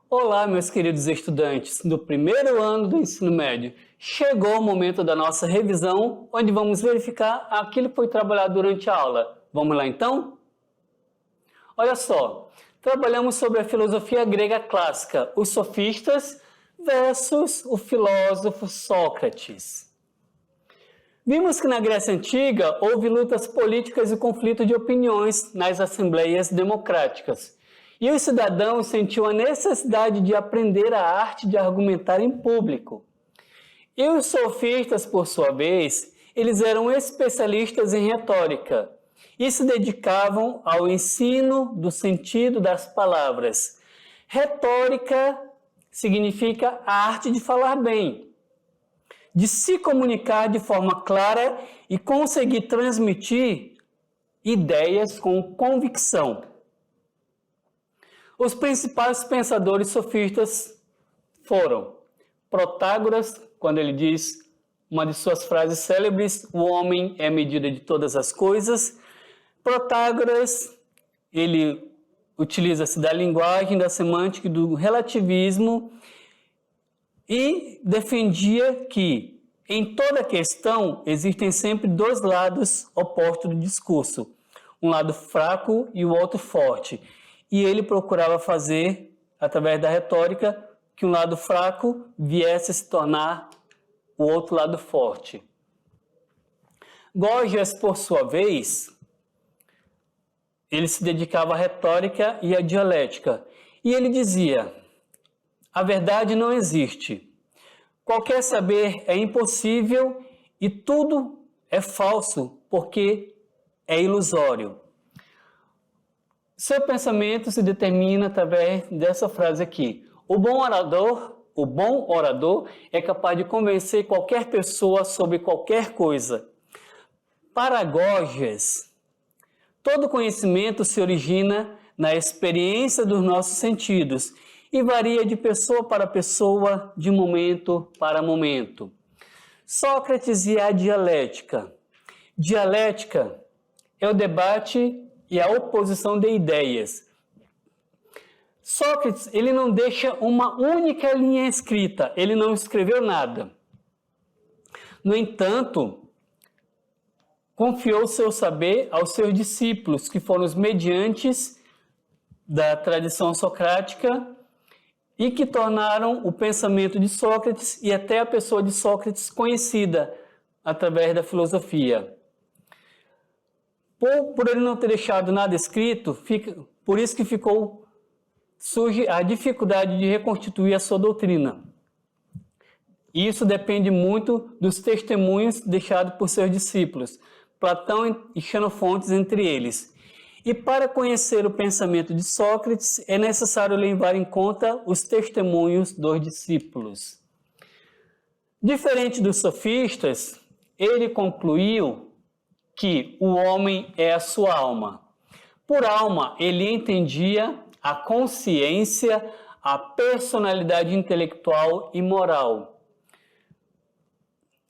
Olá, meus queridos estudantes do primeiro ano do ensino médio. Chegou o momento da nossa revisão, onde vamos verificar aquilo que foi trabalhado durante a aula. Vamos lá então? Olha só, trabalhamos sobre a filosofia grega clássica, os sofistas versus o filósofo Sócrates. Vimos que na Grécia Antiga houve lutas políticas e conflito de opiniões nas assembleias democráticas. E os cidadãos sentiam a necessidade de aprender a arte de argumentar em público. E os sofistas, por sua vez, eles eram especialistas em retórica e se dedicavam ao ensino do sentido das palavras. Retórica significa a arte de falar bem, de se comunicar de forma clara e conseguir transmitir ideias com convicção. Os principais pensadores sofistas foram Protágoras, quando ele diz uma de suas frases célebres, o homem é a medida de todas as coisas. Protágoras, ele utiliza-se da linguagem, da semântica e do relativismo e defendia que em toda questão existem sempre dois lados opostos do discurso, um lado fraco e o outro forte. E ele procurava fazer, através da retórica, que um lado fraco viesse a se tornar o outro lado forte. Gorgias, por sua vez, ele se dedicava à retórica e à dialética. E ele dizia, a verdade não existe. Qualquer saber é impossível e tudo é falso porque é ilusório. Seu pensamento se determina através dessa frase aqui. O bom orador é capaz de convencer qualquer pessoa sobre qualquer coisa. Para Gorgias, todo conhecimento se origina na experiência dos nossos sentidos e varia de pessoa para pessoa, de momento para momento. Sócrates e a dialética. Dialética é o debate e a oposição de ideias. Sócrates, ele não deixa uma única linha escrita, ele não escreveu nada. No entanto, confiou seu saber aos seus discípulos, que foram os mediantes da tradição socrática e que tornaram o pensamento de Sócrates e até a pessoa de Sócrates conhecida através da filosofia. Por ele não ter deixado nada escrito, por isso que surge a dificuldade de reconstituir a sua doutrina. E isso depende muito dos testemunhos deixados por seus discípulos, Platão e Xenofonte entre eles. E para conhecer o pensamento de Sócrates, é necessário levar em conta os testemunhos dos discípulos. Diferente dos sofistas, ele concluiu que o homem é a sua alma. Por alma, ele entendia a consciência, a personalidade intelectual e moral.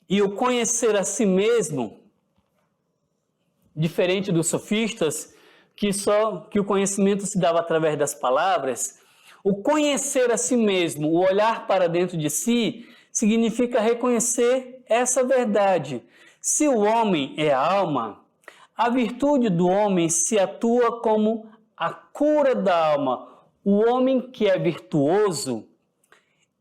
E o conhecer a si mesmo, diferente dos sofistas, que o conhecimento se dava através das palavras, o conhecer a si mesmo, o olhar para dentro de si, significa reconhecer essa verdade. Se o homem é a alma, a virtude do homem se atua como a cura da alma. O homem que é virtuoso,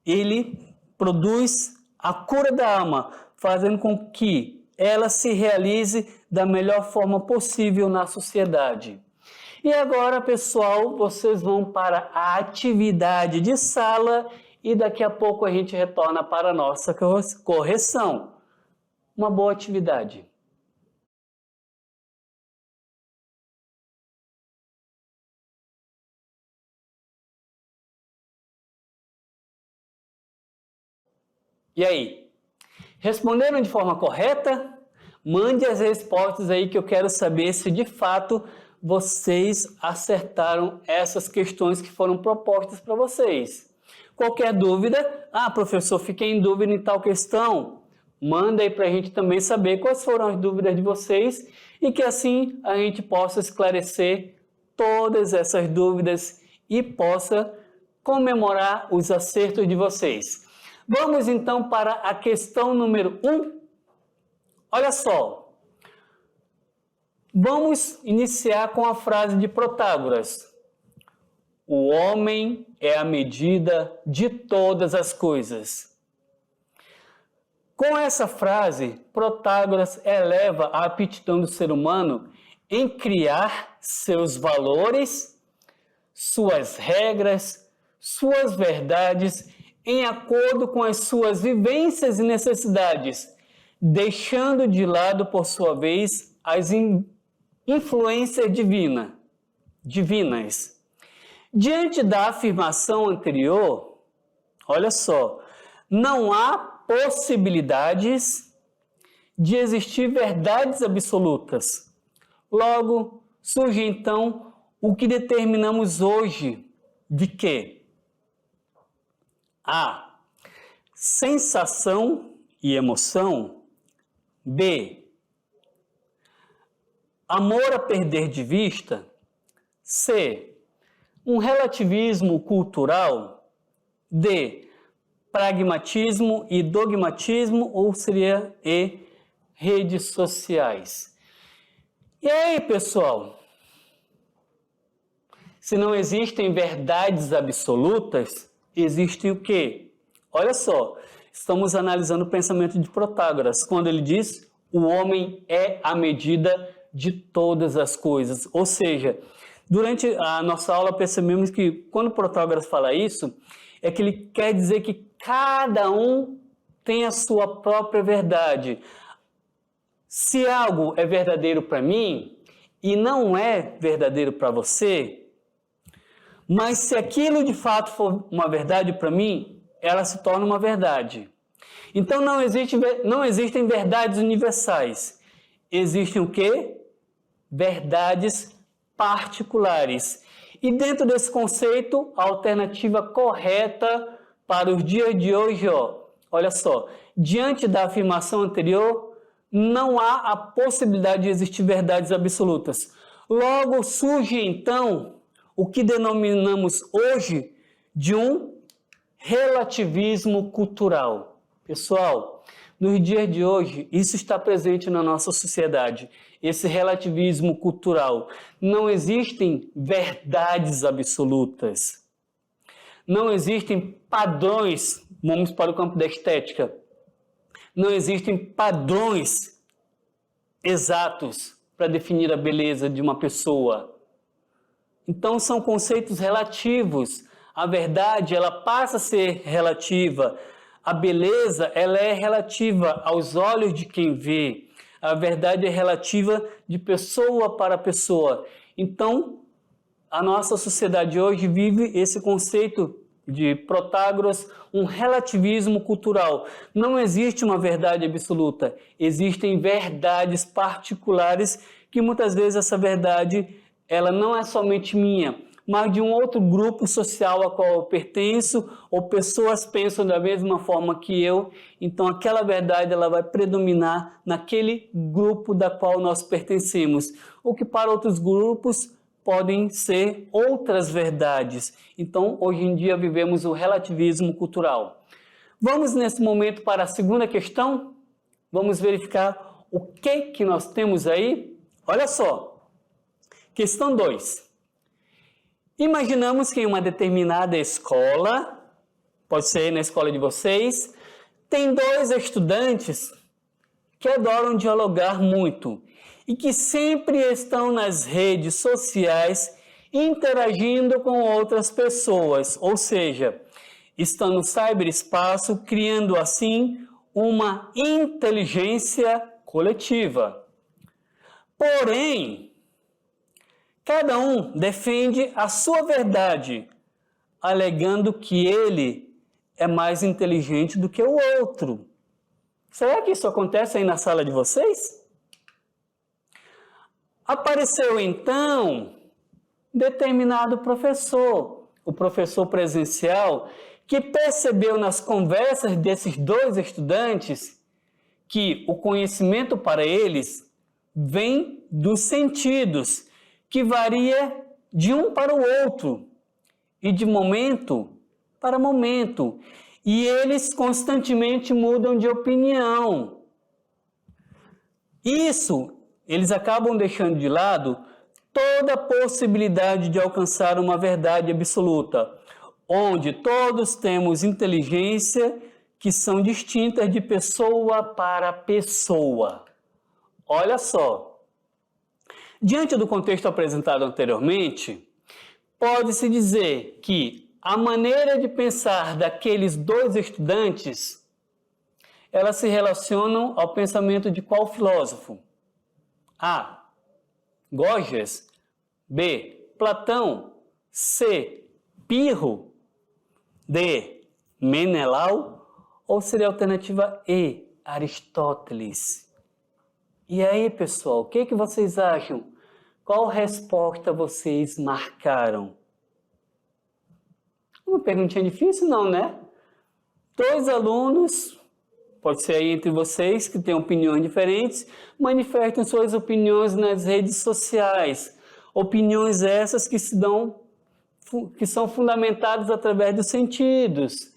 ele produz a cura da alma, fazendo com que ela se realize da melhor forma possível na sociedade. E agora, pessoal, vocês vão para a atividade de sala e daqui a pouco a gente retorna para a nossa correção. Uma boa atividade. E aí? Responderam de forma correta? Mande as respostas aí que eu quero saber se de fato vocês acertaram essas questões que foram propostas para vocês. Qualquer dúvida, professor, fiquei em dúvida em tal questão, manda aí para a gente também saber quais foram as dúvidas de vocês e que assim a gente possa esclarecer todas essas dúvidas e possa comemorar os acertos de vocês. Vamos então para a questão número 1. Olha só. Vamos iniciar com a frase de Protágoras. O homem é a medida de todas as coisas. Com essa frase, Protágoras eleva a aptidão do ser humano em criar seus valores, suas regras, suas verdades, em acordo com as suas vivências e necessidades, deixando de lado, por sua vez, as influências divinas. Diante da afirmação anterior, olha só, não há possibilidades de existir verdades absolutas. Logo, surge então o que determinamos hoje de que A. Sensação e emoção. B. Amor a perder de vista. C. Um relativismo cultural. D. Pragmatismo e dogmatismo, ou seria E. Redes sociais. E aí, pessoal? Se não existem verdades absolutas, existe o quê? Olha só, estamos analisando o pensamento de Protágoras, quando ele diz: o homem é a medida de todas as coisas. Ou seja, durante a nossa aula percebemos que quando Protágoras fala isso, é que ele quer dizer que cada um tem a sua própria verdade. Se algo é verdadeiro para mim e não é verdadeiro para você, mas se aquilo de fato for uma verdade para mim, ela se torna uma verdade. Então não existem verdades universais. Existem o quê? Verdades particulares. E dentro desse conceito, a alternativa correta para os dias de hoje, olha só, diante da afirmação anterior, não há a possibilidade de existir verdades absolutas. Logo surge então o que denominamos hoje de um relativismo cultural. Pessoal, nos dias de hoje, isso está presente na nossa sociedade, esse relativismo cultural. Não existem verdades absolutas. Não existem padrões, vamos para o campo da estética, não existem padrões exatos para definir a beleza de uma pessoa. Então são conceitos relativos. A verdade, ela passa a ser relativa. A beleza, ela é relativa aos olhos de quem vê. A verdade é relativa de pessoa para pessoa. Então, a nossa sociedade hoje vive esse conceito de Protágoras, um relativismo cultural. Não existe uma verdade absoluta. Existem verdades particulares que muitas vezes essa verdade ela não é somente minha, mas de um outro grupo social a qual eu pertenço, ou pessoas pensam da mesma forma que eu, então aquela verdade ela vai predominar naquele grupo da qual nós pertencemos, o que para outros grupos podem ser outras verdades. Então, hoje em dia vivemos o relativismo cultural. Vamos nesse momento para a segunda questão? Vamos verificar o que nós temos aí? Olha só, questão 2. Imaginamos que em uma determinada escola, pode ser na escola de vocês, tem 2 estudantes que adoram dialogar muito e que sempre estão nas redes sociais interagindo com outras pessoas, ou seja, estão no ciberespaço criando assim uma inteligência coletiva. Porém, cada um defende a sua verdade, alegando que ele é mais inteligente do que o outro. Será que isso acontece aí na sala de vocês? Apareceu então determinado professor, o professor presencial, que percebeu nas conversas desses 2 estudantes que o conhecimento para eles vem dos sentidos, que varia de um para o outro. E de momento, para momento. E eles constantemente mudam de opinião. Isso, eles acabam deixando de lado toda a possibilidade de alcançar uma verdade absoluta, onde todos temos inteligência que são distintas de pessoa para pessoa. Olha só, diante do contexto apresentado anteriormente, pode-se dizer que a maneira de pensar daqueles dois estudantes, elas se relacionam ao pensamento de qual filósofo? A. Gorgias. B. Platão. C. Pirro. D. Menelau. Ou seria a alternativa E. Aristóteles. E aí, pessoal, o que vocês acham? Qual resposta vocês marcaram? Uma perguntinha difícil, não, né? 2 alunos, pode ser aí entre vocês que têm opiniões diferentes, manifestem suas opiniões nas redes sociais. Opiniões essas que são fundamentadas através dos sentidos.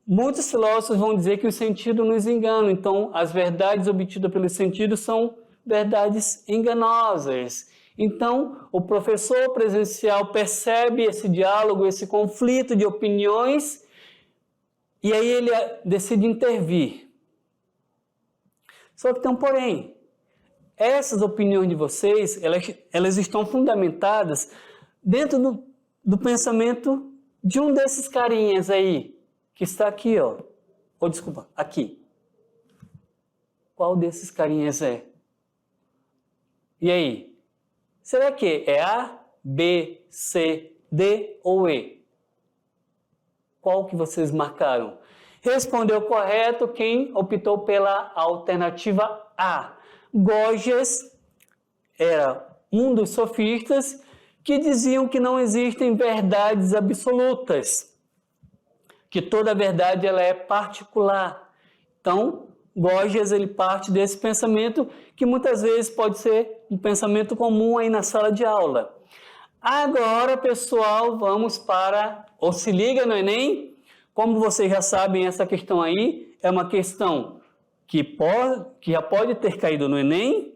Muitos filósofos vão dizer que o sentido nos engana, então as verdades obtidas pelos sentidos são verdades enganosas. Então, o professor presencial percebe esse diálogo, esse conflito de opiniões, e aí ele decide intervir. Só que tem um porém. Essas opiniões de vocês, elas estão fundamentadas dentro do pensamento de um desses carinhas aí, que está aqui, ó. Ou desculpa, aqui. Qual desses carinhas é? E aí? Será que é A, B, C, D ou E? Qual que vocês marcaram? Respondeu correto quem optou pela alternativa A. Gorgias era um dos sofistas que diziam que não existem verdades absolutas, que toda verdade ela é particular. Então, Gorgias ele parte desse pensamento que muitas vezes pode ser um pensamento comum aí na sala de aula. Agora, pessoal, vamos para ou se liga no Enem. Como vocês já sabem, essa questão aí é uma questão que já pode ter caído no Enem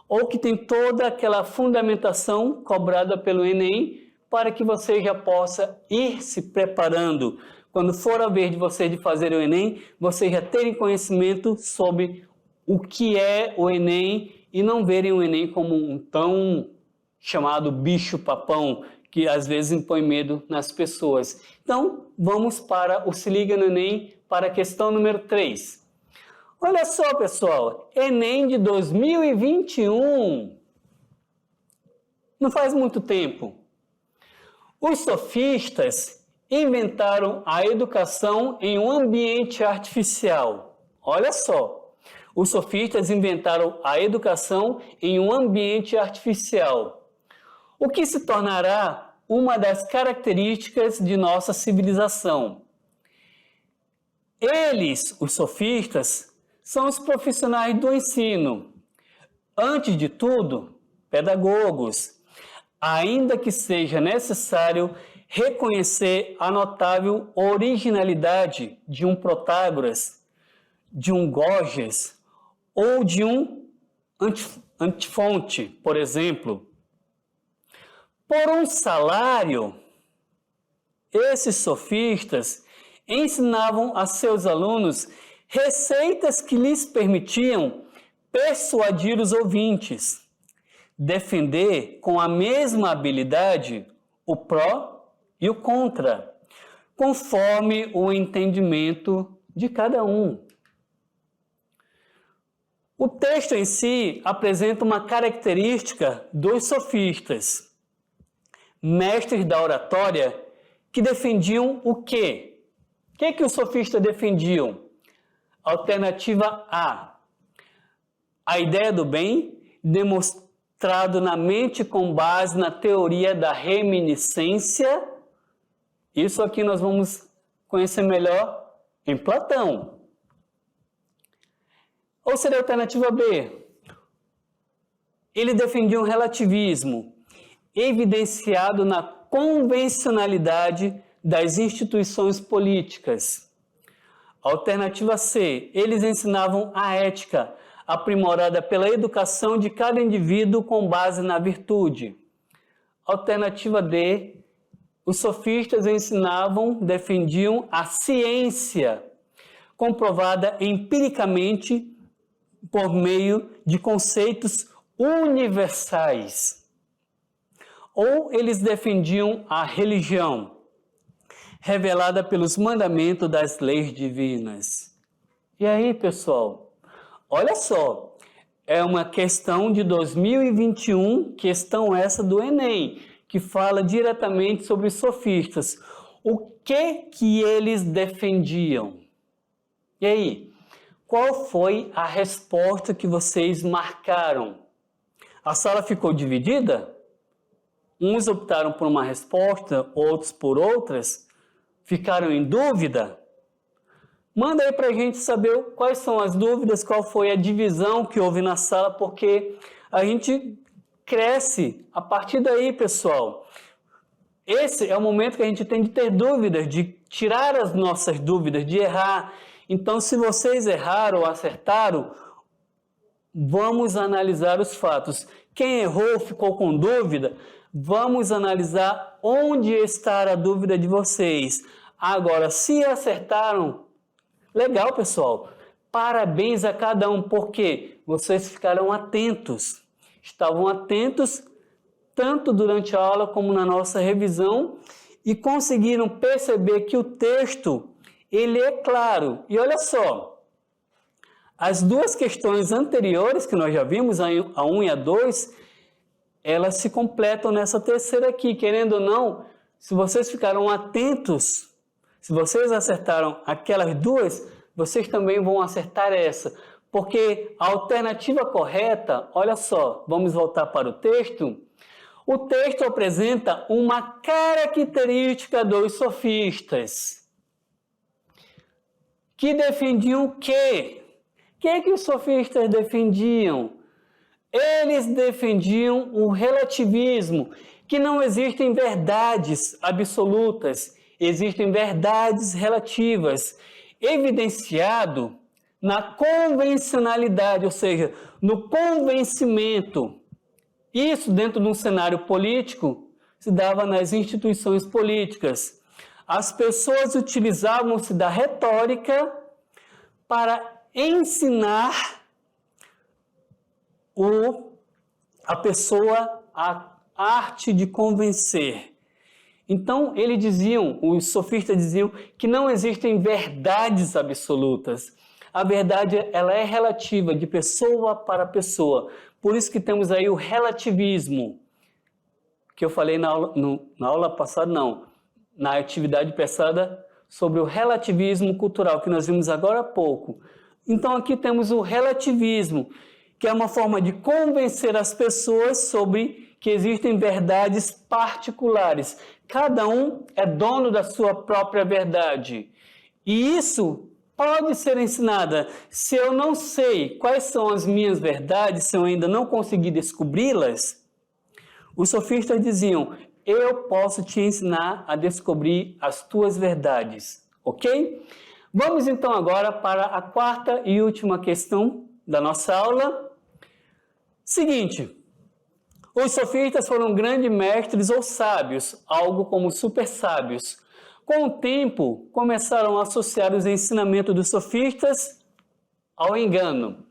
ou que tem toda aquela fundamentação cobrada pelo Enem para que você já possa ir se preparando. Quando for a vez de vocês de fazer o Enem, vocês já terem conhecimento sobre o que é o Enem e não verem o Enem como um tão chamado bicho-papão que às vezes impõe medo nas pessoas. Então, vamos para o Se Liga no Enem para a questão número 3. Olha só, pessoal, Enem de 2021. Não faz muito tempo. Os sofistas inventaram a educação em um ambiente artificial. Olha só, os sofistas inventaram a educação em um ambiente artificial, o que se tornará uma das características de nossa civilização. Eles, os sofistas, são os profissionais do ensino. Antes de tudo, pedagogos, ainda que seja necessário reconhecer a notável originalidade de um Protágoras, de um Gorgias ou de um Antifonte, por exemplo. Por um salário, esses sofistas ensinavam a seus alunos receitas que lhes permitiam persuadir os ouvintes, defender com a mesma habilidade o pró e o contra, conforme o entendimento de cada um. O texto em si apresenta uma característica dos sofistas, mestres da oratória que defendiam o quê? O que os sofistas defendiam? Alternativa A. A ideia do bem demonstrado na mente com base na teoria da reminiscência. Isso aqui nós vamos conhecer melhor em Platão. Ou seria a alternativa B? Ele defendia um relativismo evidenciado na convencionalidade das instituições políticas. Alternativa C, eles ensinavam a ética, aprimorada pela educação de cada indivíduo com base na virtude. Alternativa D, os sofistas defendiam a ciência, comprovada empiricamente por meio de conceitos universais. Ou eles defendiam a religião, revelada pelos mandamentos das leis divinas. E aí, pessoal, olha só, é uma questão de 2021, questão essa do Enem, que fala diretamente sobre os sofistas. O que eles defendiam? E aí, qual foi a resposta que vocês marcaram? A sala ficou dividida? Uns optaram por uma resposta, outros por outras? Ficaram em dúvida? Manda aí para a gente saber quais são as dúvidas, qual foi a divisão que houve na sala, porque a gente cresce a partir daí, pessoal. Esse é o momento que a gente tem de ter dúvidas, de tirar as nossas dúvidas, de errar. Então, se vocês erraram ou acertaram, vamos analisar os fatos. Quem errou, ficou com dúvida, vamos analisar onde está a dúvida de vocês. Agora, se acertaram, legal, pessoal. Parabéns a cada um, porque vocês ficaram atentos. Estavam atentos tanto durante a aula como na nossa revisão e conseguiram perceber que o texto, ele é claro. E olha só, as duas questões anteriores que nós já vimos, a 1 e a 2, elas se completam nessa terceira aqui. Querendo ou não, se vocês ficaram atentos, se vocês acertaram aquelas duas, vocês também vão acertar essa. Porque a alternativa correta, olha só, vamos voltar para o texto. O texto apresenta uma característica dos sofistas, que defendiam o quê? O que os sofistas defendiam? Eles defendiam o relativismo, que não existem verdades absolutas, existem verdades relativas, evidenciado na convencionalidade, ou seja, no convencimento. Isso, dentro de um cenário político, se dava nas instituições políticas. As pessoas utilizavam-se da retórica para ensinar a pessoa a arte de convencer. Então, os sofistas diziam que não existem verdades absolutas. A verdade, ela é relativa, de pessoa para pessoa. Por isso que temos aí o relativismo, que eu falei na aula passada, não, na atividade passada, sobre o relativismo cultural, que nós vimos agora há pouco. Então, aqui temos o relativismo, que é uma forma de convencer as pessoas sobre que existem verdades particulares. Cada um é dono da sua própria verdade. E isso pode ser ensinada. Se eu não sei quais são as minhas verdades, se eu ainda não consegui descobri-las, os sofistas diziam, eu posso te ensinar a descobrir as tuas verdades, ok? Vamos então agora para a quarta e última questão da nossa aula. Seguinte, os sofistas foram grandes mestres ou sábios, algo como super sábios. Com o tempo, começaram a associar os ensinamentos dos sofistas ao engano.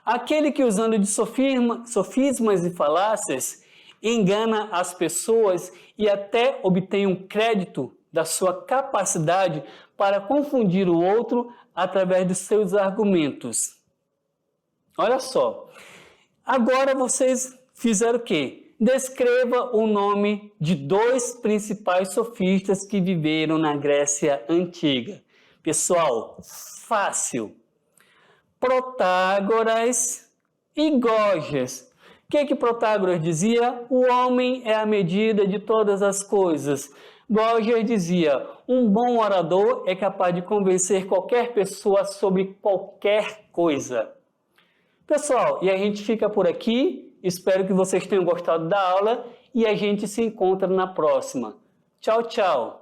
Aquele que, usando de sofismas e falácias, engana as pessoas e até obtém um crédito da sua capacidade para confundir o outro através dos seus argumentos. Olha só, agora vocês fizeram o quê? Descreva o nome de dois principais sofistas que viveram na Grécia Antiga. Pessoal, fácil. Protágoras e Gorgias. O que Protágoras dizia? O homem é a medida de todas as coisas. Gorgias dizia, um bom orador é capaz de convencer qualquer pessoa sobre qualquer coisa. Pessoal, e a gente fica por aqui. Espero que vocês tenham gostado da aula e a gente se encontra na próxima. Tchau, tchau!